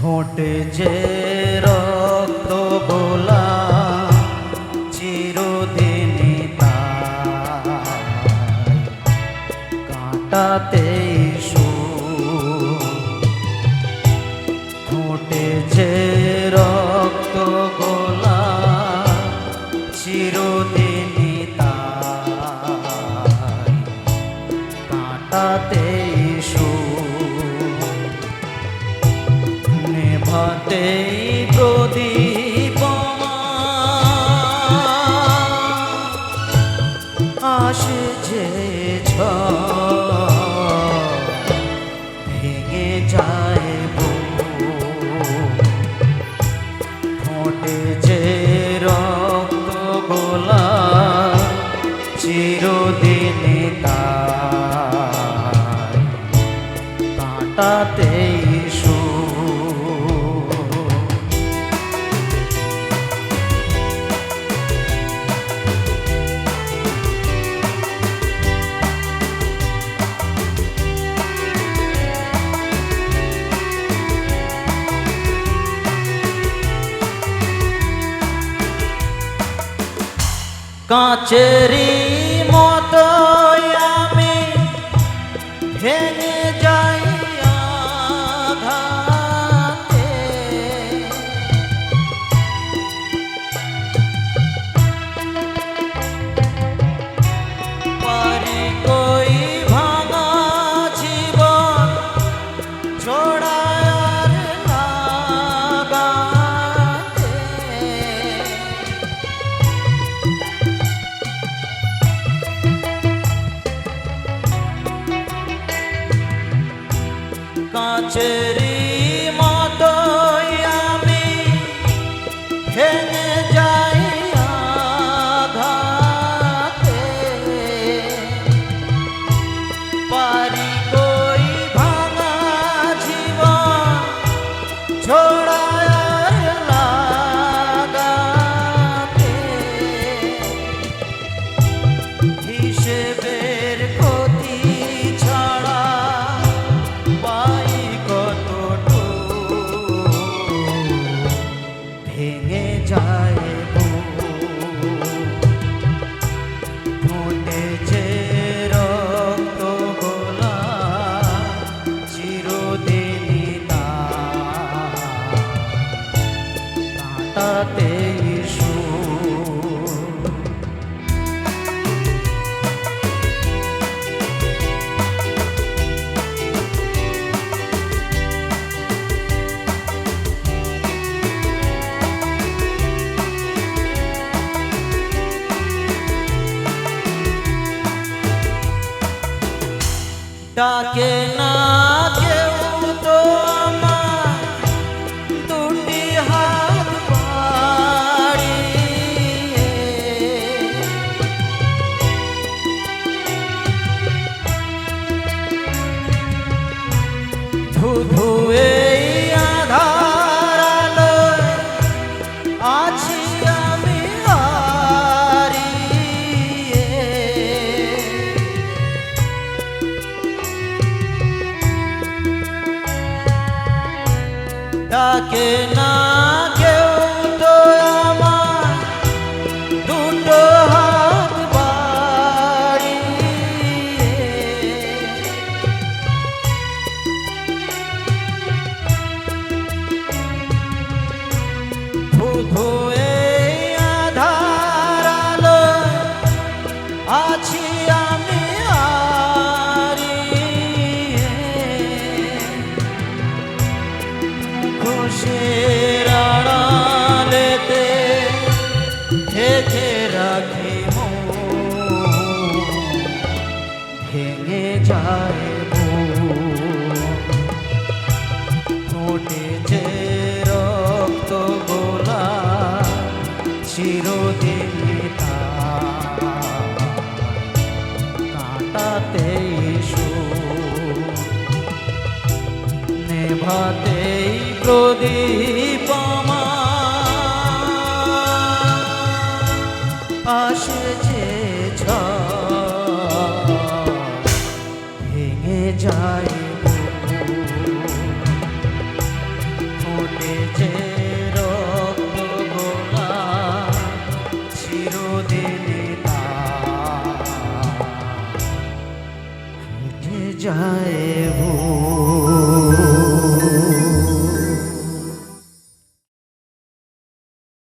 ঠোঁটে যে রক্ত গোলা চিরদিনই তাই কাঁটাতে ঠোঁটে যে রক্ত গোলা চিরদিনই তাই কাঁটাতে নেভাতেই প্রদীপ আসে যে ভেঙে যায় ঠোঁটে যে রক্ত গোলা চিরদিনই তাই কাঁটাতেই কাঁচেরি মতো আমি ভেঙে যাই আঘাতে পারি কই ভাঙা জীবন ছড়ায়ার লাগাতে কাঁচেরি মতো আমি ভেঙে যাই আঘাতে পারি কই ভাঙা জীবন ছড়ায়ার লাগাতে হিসেবের ক্ষতি ছাড়া ভেঙে যায় ঠোঁটে যে রক্ত গোলা চিরদিনই কাঁটাতে ডাকে না কেউ তো আমার দুটি হাত বাড়িয়ে ধুধু এই আধার আলোয় আছি আমি হারিয়ে ডাকে না কেউ তো আমার দুটো হাত বাড়িয়ে ধুধু এই আধার আলোয় আছি আমি খুশির আড়ালেতে ঢেকে রাখি ভেঙে যায় ঠোঁটে যে রক্ত গোলা চিরদিনই কাঁটাতে নেভাতেই প্রদীপ আসে যে ভেঙে যায় যায় ভুল।